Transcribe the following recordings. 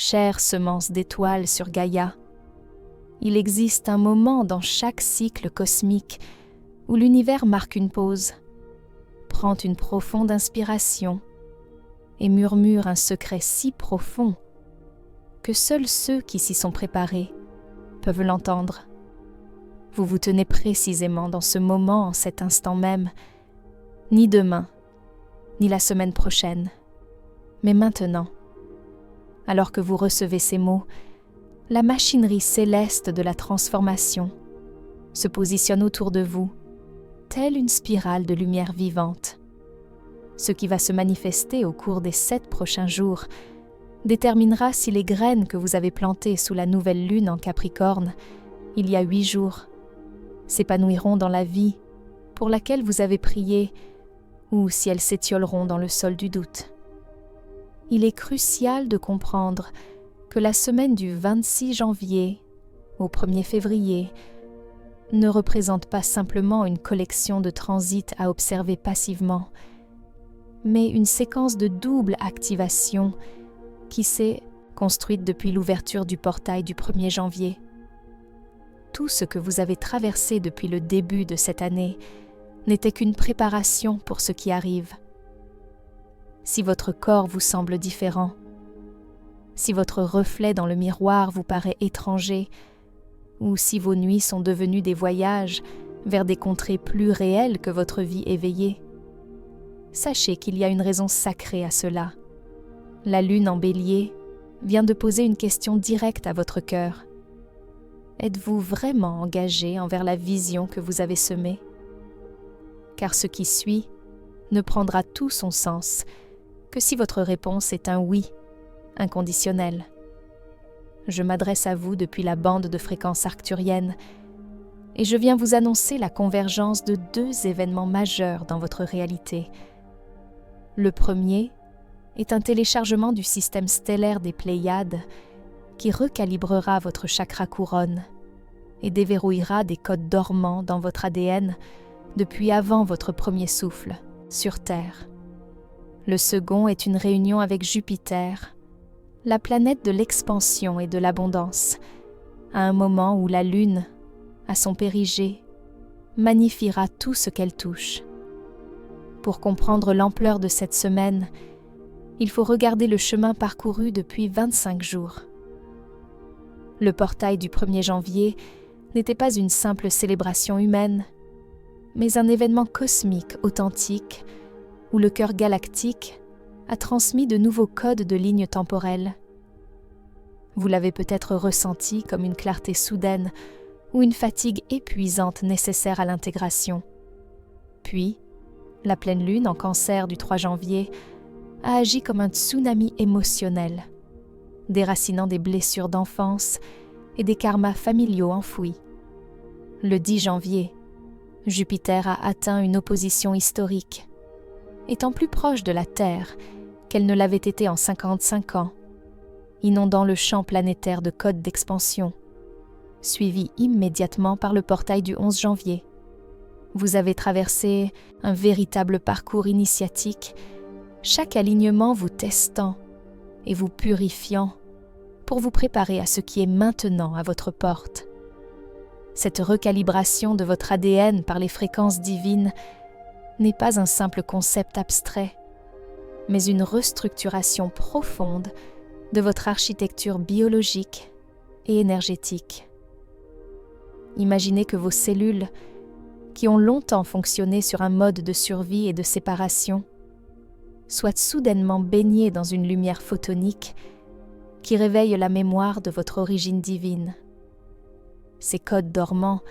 Chère semence d'étoiles sur Gaïa, il existe un moment dans chaque cycle cosmique où l'univers marque une pause, prend une profonde inspiration et murmure un secret si profond que seuls ceux qui s'y sont préparés peuvent l'entendre. Vous vous tenez précisément dans ce moment, en cet instant même, ni demain, ni la semaine prochaine, mais maintenant. Alors que vous recevez ces mots, la machinerie céleste de la transformation se positionne autour de vous, telle une spirale de lumière vivante. Ce qui va se manifester au cours des 7 prochains jours déterminera si les graines que vous avez plantées sous la nouvelle lune en Capricorne, il y a 8 jours, s'épanouiront dans la vie pour laquelle vous avez prié, ou si elles s'étioleront dans le sol du doute. Il est crucial de comprendre que la semaine du 26 janvier au 1er février ne représente pas simplement une collection de transits à observer passivement, mais une séquence de double activation qui s'est construite depuis l'ouverture du portail du 1er janvier. Tout ce que vous avez traversé depuis le début de cette année n'était qu'une préparation pour ce qui arrive. Si votre corps vous semble différent, si votre reflet dans le miroir vous paraît étranger, ou si vos nuits sont devenues des voyages vers des contrées plus réelles que votre vie éveillée, sachez qu'il y a une raison sacrée à cela. La lune en Bélier vient de poser une question directe à votre cœur. Êtes-vous vraiment engagé envers la vision que vous avez semée? Car ce qui suit ne prendra tout son sens que si votre réponse est un oui inconditionnel. Je m'adresse à vous depuis la bande de fréquence arcturienne et je viens vous annoncer la convergence de 2 événements majeurs dans votre réalité. Le premier est un téléchargement du système stellaire des Pléiades qui recalibrera votre chakra couronne et déverrouillera des codes dormants dans votre ADN depuis avant votre premier souffle sur Terre. Le second est une réunion avec Jupiter, la planète de l'expansion et de l'abondance, à un moment où la Lune, à son périgée, magnifiera tout ce qu'elle touche. Pour comprendre l'ampleur de cette semaine, il faut regarder le chemin parcouru depuis 25 jours. Le portail du 1er janvier n'était pas une simple célébration humaine, mais un événement cosmique authentique où le cœur galactique a transmis de nouveaux codes de lignes temporelles. Vous l'avez peut-être ressenti comme une clarté soudaine ou une fatigue épuisante nécessaire à l'intégration. Puis, la pleine lune en Cancer du 3 janvier a agi comme un tsunami émotionnel, déracinant des blessures d'enfance et des karmas familiaux enfouis. Le 10 janvier, Jupiter a atteint une opposition historique, étant plus proche de la Terre qu'elle ne l'avait été en 55 ans, inondant le champ planétaire de codes d'expansion, suivi immédiatement par le portail du 11 janvier. Vous avez traversé un véritable parcours initiatique, chaque alignement vous testant et vous purifiant pour vous préparer à ce qui est maintenant à votre porte. Cette recalibration de votre ADN par les fréquences divines n'est pas un simple concept abstrait, mais une restructuration profonde de votre architecture biologique et énergétique. Imaginez que vos cellules, qui ont longtemps fonctionné sur un mode de survie et de séparation, soient soudainement baignées dans une lumière photonique qui réveille la mémoire de votre origine divine. Ces codes dormants,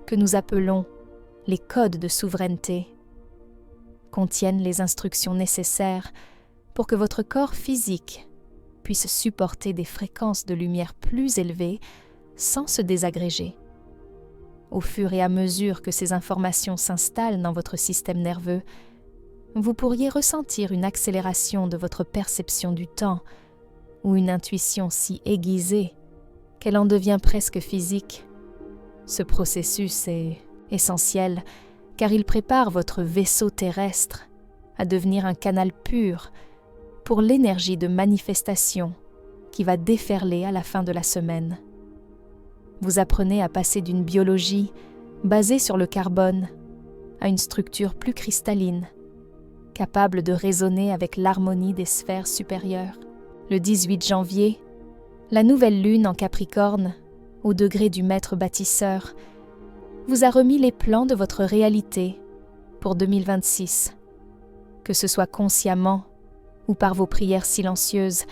que nous appelons les codes de souveraineté, contiennent les instructions nécessaires pour que votre corps physique puisse supporter des fréquences de lumière plus élevées sans se désagréger. Au fur et à mesure que ces informations s'installent dans votre système nerveux, vous pourriez ressentir une accélération de votre perception du temps ou une intuition si aiguisée qu'elle en devient presque physique. Ce processus est essentiel car il prépare votre vaisseau terrestre à devenir un canal pur pour l'énergie de manifestation qui va déferler à la fin de la semaine. Vous apprenez à passer d'une biologie basée sur le carbone à une structure plus cristalline, capable de résonner avec l'harmonie des sphères supérieures. Le 18 janvier, la nouvelle lune en Capricorne, au degré du maître bâtisseur, vous a remis les plans de votre réalité pour 2026. Que ce soit consciemment ou par vos prières silencieuses,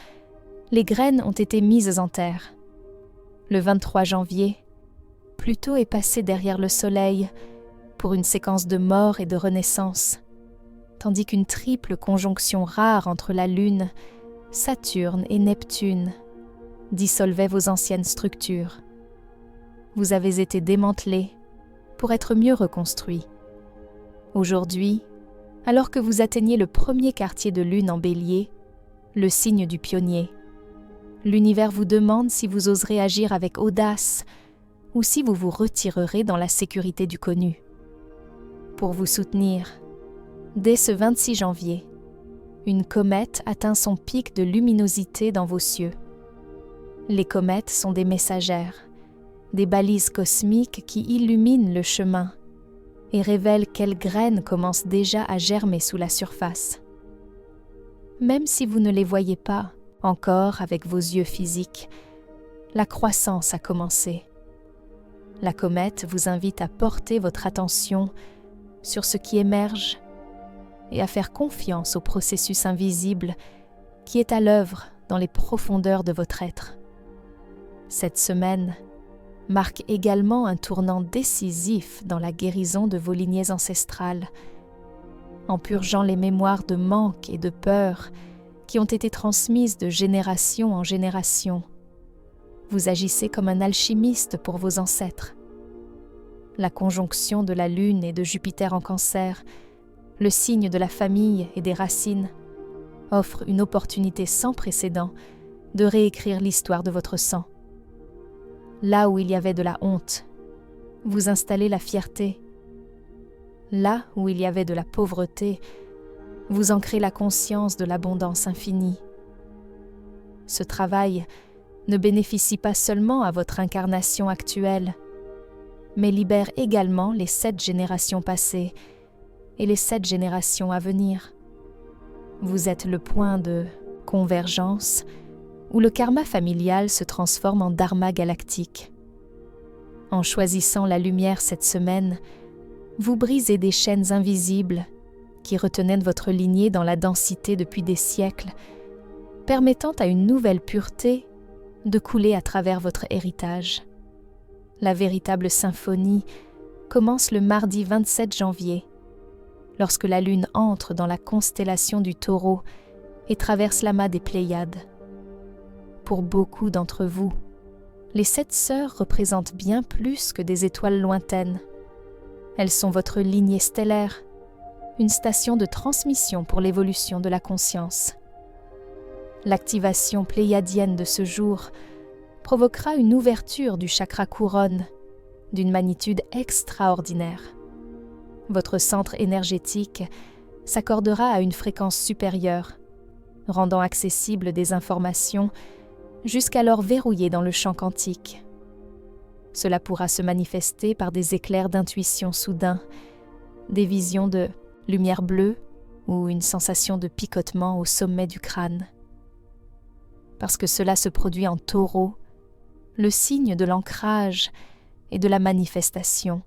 les graines ont été mises en terre. Le 23 janvier, Pluton est passé derrière le Soleil pour une séquence de mort et de renaissance, tandis qu'une triple conjonction rare entre la Lune, Saturne et Neptune dissolvait vos anciennes structures. Vous avez été démantelé pour être mieux reconstruit. Aujourd'hui, alors que vous atteignez le premier quartier de Lune en Bélier, le signe du pionnier, l'univers vous demande si vous oserez agir avec audace ou si vous vous retirerez dans la sécurité du connu. Pour vous soutenir, dès ce 26 janvier, une comète atteint son pic de luminosité dans vos cieux. Les comètes sont des messagères, des balises cosmiques qui illuminent le chemin et révèlent quelles graines commencent déjà à germer sous la surface. Même si vous ne les voyez pas encore avec vos yeux physiques, la croissance a commencé. La comète vous invite à porter votre attention sur ce qui émerge et à faire confiance au processus invisible qui est à l'œuvre dans les profondeurs de votre être. Cette semaine marque également un tournant décisif dans la guérison de vos lignées ancestrales, en purgeant les mémoires de manque et de peur qui ont été transmises de génération en génération. Vous agissez comme un alchimiste pour vos ancêtres. La conjonction de la Lune et de Jupiter en Cancer, le signe de la famille et des racines, offre une opportunité sans précédent de réécrire l'histoire de votre sang. Là où il y avait de la honte, vous installez la fierté. Là où il y avait de la pauvreté, vous ancrez la conscience de l'abondance infinie. Ce travail ne bénéficie pas seulement à votre incarnation actuelle, mais libère également les 7 générations passées et les 7 générations à venir. Vous êtes le point de convergence où le karma familial se transforme en dharma galactique. En choisissant la lumière cette semaine, vous brisez des chaînes invisibles qui retenaient votre lignée dans la densité depuis des siècles, permettant à une nouvelle pureté de couler à travers votre héritage. La véritable symphonie commence le mardi 27 janvier, lorsque la Lune entre dans la constellation du Taureau et traverse l'amas des Pléiades. Pour beaucoup d'entre vous, les 7 sœurs représentent bien plus que des étoiles lointaines. Elles sont votre lignée stellaire, une station de transmission pour l'évolution de la conscience. L'activation pléiadienne de ce jour provoquera une ouverture du chakra couronne d'une magnitude extraordinaire. Votre centre énergétique s'accordera à une fréquence supérieure, rendant accessibles des informations jusqu'alors verrouillées dans le champ quantique. Cela pourra se manifester par des éclairs d'intuition soudains, des visions de lumière bleue ou une sensation de picotement au sommet du crâne. Parce que cela se produit en Taureau, le signe de l'ancrage et de la manifestation,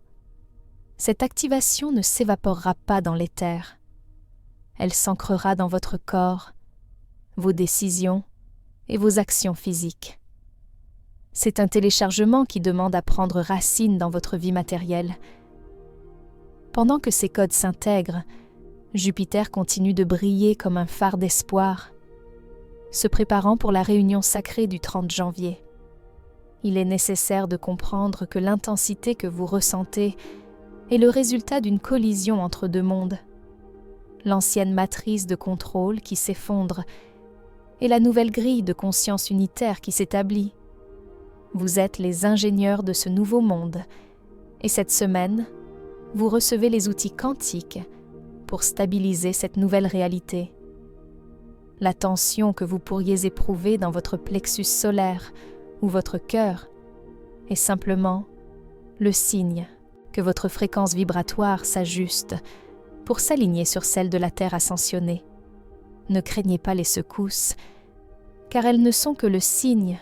cette activation ne s'évaporera pas dans l'éther. Elle s'ancrera dans votre corps, vos décisions et vos actions physiques. C'est un téléchargement qui demande à prendre racine dans votre vie matérielle. Pendant que ces codes s'intègrent, Jupiter continue de briller comme un phare d'espoir, se préparant pour la réunion sacrée du 30 janvier. Il est nécessaire de comprendre que l'intensité que vous ressentez est le résultat d'une collision entre 2 mondes. L'ancienne matrice de contrôle qui s'effondre et la nouvelle grille de conscience unitaire qui s'établit. Vous êtes les ingénieurs de ce nouveau monde et cette semaine, vous recevez les outils quantiques pour stabiliser cette nouvelle réalité. la tension que vous pourriez éprouver dans votre plexus solaire ou votre cœur est simplement le signe que votre fréquence vibratoire s'ajuste pour s'aligner sur celle de la Terre ascensionnée. Ne craignez pas les secousses, car elles ne sont que le signe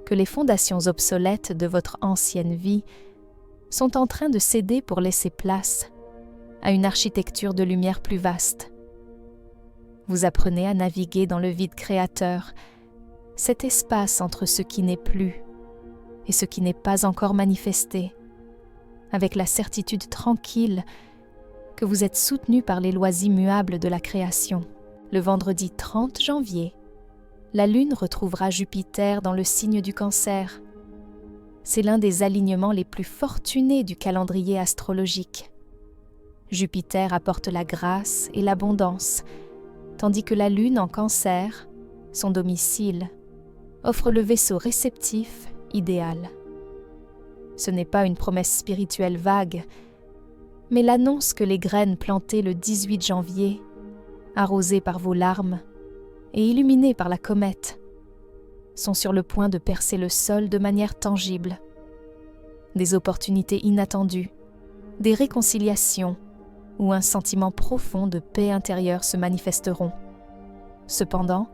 que les fondations obsolètes de votre ancienne vie sont en train de céder pour laisser place à une architecture de lumière plus vaste. Vous apprenez à naviguer dans le vide créateur, cet espace entre ce qui n'est plus et ce qui n'est pas encore manifesté, avec la certitude tranquille que vous êtes soutenu par les lois immuables de la création. Le vendredi 30 janvier, la Lune retrouvera Jupiter dans le signe du Cancer. C'est l'un des alignements les plus fortunés du calendrier astrologique. Jupiter apporte la grâce et l'abondance, tandis que la Lune en Cancer, son domicile, offre le vaisseau réceptif idéal. Ce n'est pas une promesse spirituelle vague, mais l'annonce que les graines plantées le 18 janvier, arrosées par vos larmes et illuminées par la comète, sont sur le point de percer le sol de manière tangible. Des opportunités inattendues, des réconciliations ou un sentiment profond de paix intérieure se manifesteront. Cependant,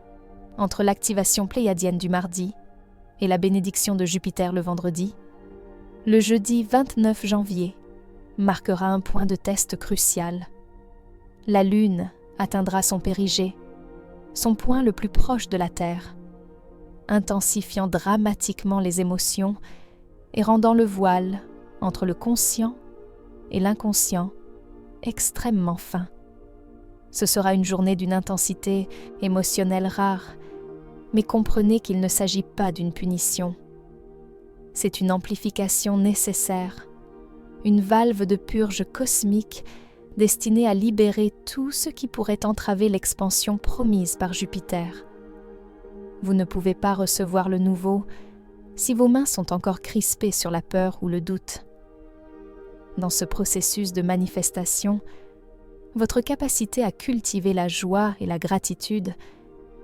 entre l'activation pléiadienne du mardi et la bénédiction de Jupiter le vendredi, le jeudi 29 janvier marquera un point de test crucial. La Lune atteindra son périgée, son point le plus proche de la Terre, intensifiant dramatiquement les émotions et rendant le voile entre le conscient et l'inconscient extrêmement fin. Ce sera une journée d'une intensité émotionnelle rare, mais comprenez qu'il ne s'agit pas d'une punition. C'est une amplification nécessaire, une valve de purge cosmique destinée à libérer tout ce qui pourrait entraver l'expansion promise par Jupiter. Vous ne pouvez pas recevoir le nouveau si vos mains sont encore crispées sur la peur ou le doute. Dans ce processus de manifestation, votre capacité à cultiver la joie et la gratitude,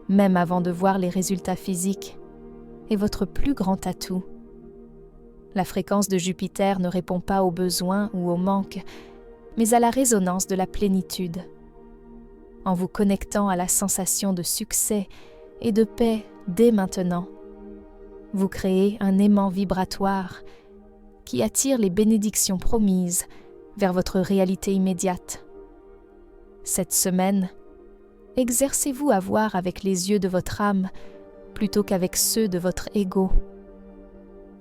même avant de voir les résultats physiques, est votre plus grand atout. La fréquence de Jupiter ne répond pas aux besoins ou au manque, mais à la résonance de la plénitude. En vous connectant à la sensation de succès et de paix dès maintenant, vous créez un aimant vibratoire qui attire les bénédictions promises vers votre réalité immédiate. Cette semaine, exercez-vous à voir avec les yeux de votre âme plutôt qu'avec ceux de votre ego.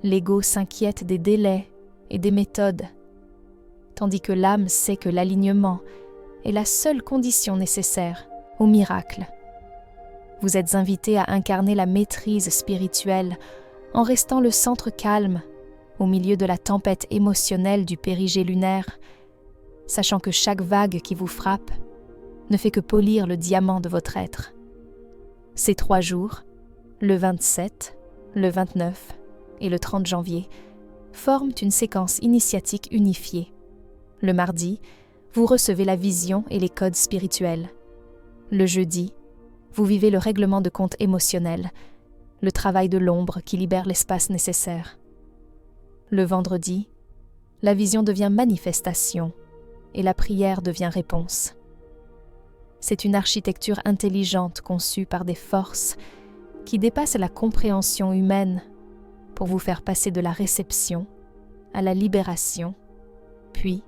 L'ego s'inquiète des délais et des méthodes, tandis que l'âme sait que l'alignement est la seule condition nécessaire au miracle. Vous êtes invité à incarner la maîtrise spirituelle en restant le centre calme au milieu de la tempête émotionnelle du périgée lunaire, sachant que chaque vague qui vous frappe ne fait que polir le diamant de votre être. Ces 3 jours, le 27, le 29 et le 30 janvier, forment une séquence initiatique unifiée. Le mardi, vous recevez la vision et les codes spirituels. Le jeudi, vous vivez le règlement de compte émotionnel, le travail de l'ombre qui libère l'espace nécessaire. Le vendredi, la vision devient manifestation et la prière devient réponse. C'est une architecture intelligente conçue par des forces qui dépassent la compréhension humaine pour vous faire passer de la réception à la libération, puis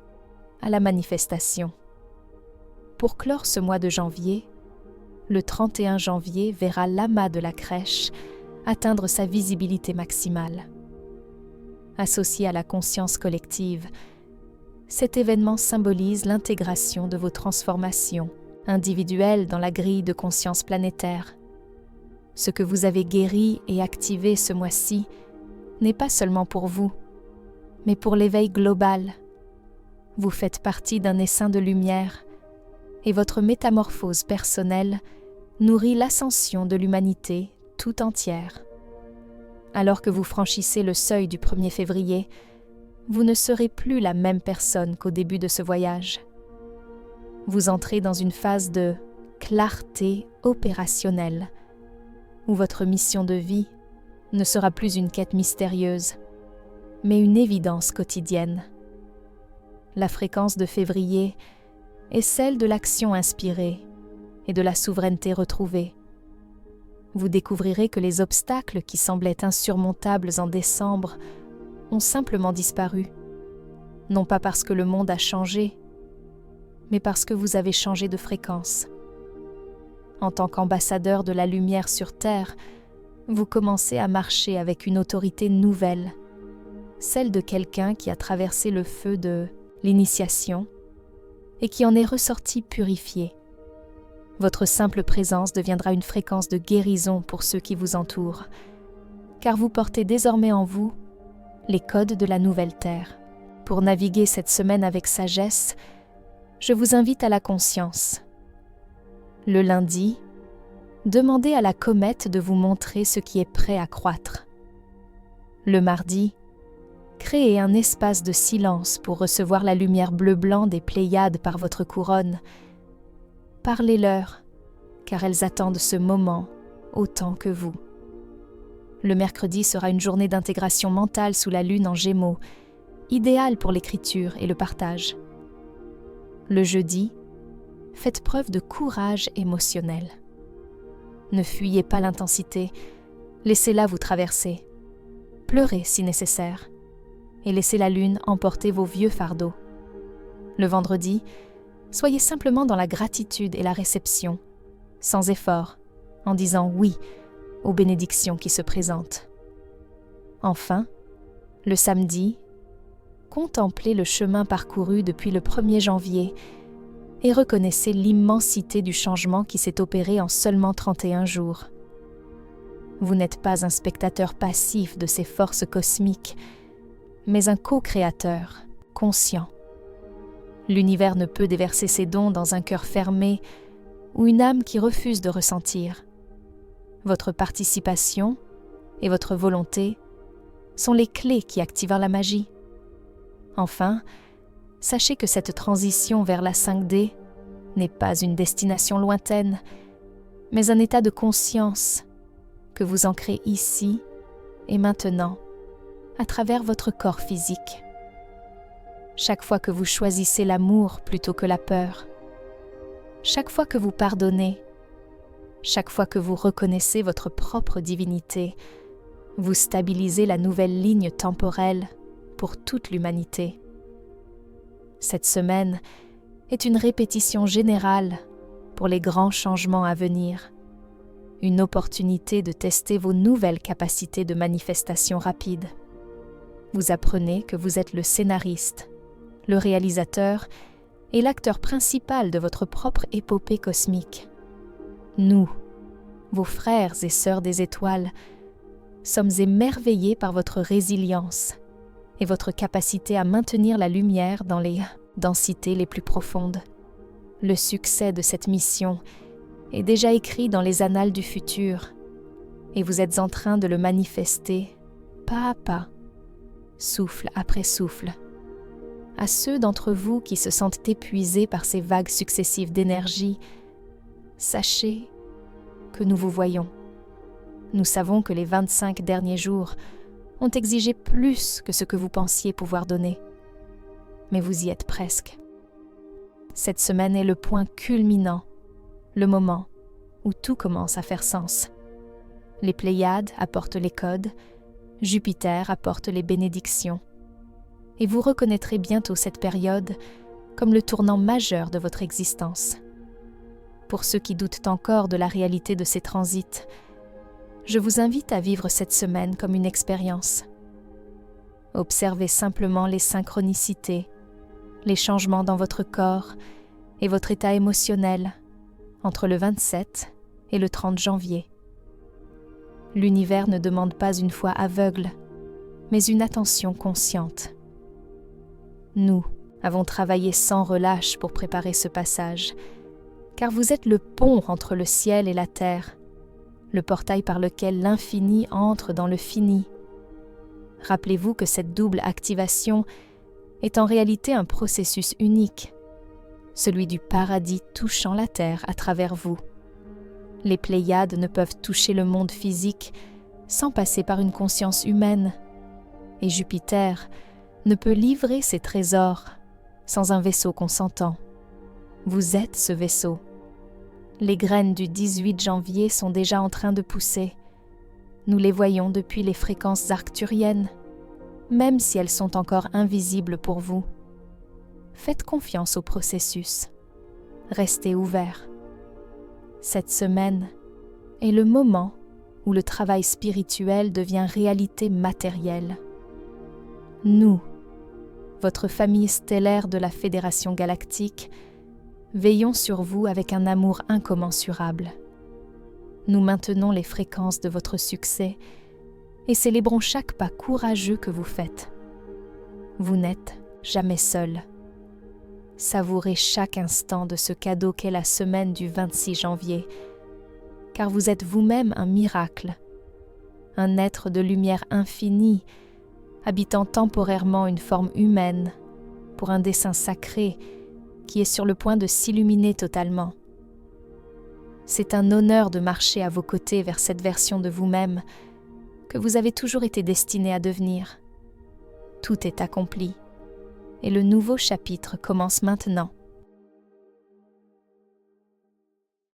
à la manifestation. Pour clore ce mois de janvier, le 31 janvier verra l'amas de la crèche atteindre sa visibilité maximale. Associé à la conscience collective, cet événement symbolise l'intégration de vos transformations individuelles dans la grille de conscience planétaire. Ce que vous avez guéri et activé ce mois-ci n'est pas seulement pour vous, mais pour l'éveil global. Vous faites partie d'un essaim de lumière et votre métamorphose personnelle nourrit l'ascension de l'humanité tout entière. Alors que vous franchissez le seuil du 1er février, vous ne serez plus la même personne qu'au début de ce voyage. Vous entrez dans une phase de clarté opérationnelle, où votre mission de vie ne sera plus une quête mystérieuse, mais une évidence quotidienne. La fréquence de février est celle de l'action inspirée et de la souveraineté retrouvée. Vous découvrirez que les obstacles qui semblaient insurmontables en décembre ont simplement disparu, non pas parce que le monde a changé, mais parce que vous avez changé de fréquence. En tant qu'ambassadeur de la lumière sur Terre, vous commencez à marcher avec une autorité nouvelle, celle de quelqu'un qui a traversé le feu de l'initiation et qui en est ressorti purifié. Votre simple présence deviendra une fréquence de guérison pour ceux qui vous entourent, car vous portez désormais en vous les codes de la nouvelle Terre. Pour naviguer cette semaine avec sagesse, je vous invite à la conscience. Le lundi, demandez à la comète de vous montrer ce qui est prêt à croître. Le mardi, créez un espace de silence pour recevoir la lumière bleu-blanc des Pléiades par votre couronne. Parlez-leur, car elles attendent ce moment autant que vous. Le mercredi sera une journée d'intégration mentale sous la lune en Gémeaux, idéale pour l'écriture et le partage. Le jeudi, faites preuve de courage émotionnel. Ne fuyez pas l'intensité, laissez-la vous traverser. Pleurez si nécessaire, et laissez la lune emporter vos vieux fardeaux. Le vendredi, soyez simplement dans la gratitude et la réception, sans effort, en disant oui aux bénédictions qui se présentent. Enfin, le samedi, contemplez le chemin parcouru depuis le 1er janvier et reconnaissez l'immensité du changement qui s'est opéré en seulement 31 jours. Vous n'êtes pas un spectateur passif de ces forces cosmiques, mais un co-créateur, conscient. L'univers ne peut déverser ses dons dans un cœur fermé ou une âme qui refuse de ressentir. Votre participation et votre volonté sont les clés qui activent la magie. Enfin, sachez que cette transition vers la 5D n'est pas une destination lointaine, mais un état de conscience que vous ancrez ici et maintenant, à travers votre corps physique. Chaque fois que vous choisissez l'amour plutôt que la peur, chaque fois que vous pardonnez, chaque fois que vous reconnaissez votre propre divinité, vous stabilisez la nouvelle ligne temporelle pour toute l'humanité. Cette semaine est une répétition générale pour les grands changements à venir, une opportunité de tester vos nouvelles capacités de manifestation rapide. Vous apprenez que vous êtes le scénariste, le réalisateur et l'acteur principal de votre propre épopée cosmique. Nous, vos frères et sœurs des étoiles, sommes émerveillés par votre résilience et votre capacité à maintenir la lumière dans les densités les plus profondes. Le succès de cette mission est déjà écrit dans les annales du futur et vous êtes en train de le manifester pas à pas, souffle après souffle. À ceux d'entre vous qui se sentent épuisés par ces vagues successives d'énergie, sachez que nous vous voyons. Nous savons que les 25 derniers jours ont exigé plus que ce que vous pensiez pouvoir donner. Mais vous y êtes presque. Cette semaine est le point culminant, le moment où tout commence à faire sens. Les Pléiades apportent les codes, Jupiter apporte les bénédictions. Et vous reconnaîtrez bientôt cette période comme le tournant majeur de votre existence. Pour ceux qui doutent encore de la réalité de ces transits, je vous invite à vivre cette semaine comme une expérience. Observez simplement les synchronicités, les changements dans votre corps et votre état émotionnel entre le 27 et le 30 janvier. L'univers ne demande pas une foi aveugle, mais une attention consciente. Nous avons travaillé sans relâche pour préparer ce passage, car vous êtes le pont entre le ciel et la terre, le portail par lequel l'infini entre dans le fini. Rappelez-vous que cette double activation est en réalité un processus unique, celui du paradis touchant la terre à travers vous. Les Pléiades ne peuvent toucher le monde physique sans passer par une conscience humaine, et Jupiter ne peut livrer ses trésors sans un vaisseau consentant. Vous êtes ce vaisseau. Les graines du 18 janvier sont déjà en train de pousser. Nous les voyons depuis les fréquences arcturiennes, même si elles sont encore invisibles pour vous. Faites confiance au processus. Restez ouverts. Cette semaine est le moment où le travail spirituel devient réalité matérielle. Nous, votre famille stellaire de la Fédération galactique, veillons sur vous avec un amour incommensurable. Nous maintenons les fréquences de votre succès et célébrons chaque pas courageux que vous faites. Vous n'êtes jamais seul. Savourez chaque instant de ce cadeau qu'est la semaine du 26 janvier, car vous êtes vous-même un miracle, un être de lumière infinie, habitant temporairement une forme humaine pour un dessein sacré qui est sur le point de s'illuminer totalement. C'est un honneur de marcher à vos côtés vers cette version de vous-même que vous avez toujours été destiné à devenir. Tout est accompli et le nouveau chapitre commence maintenant.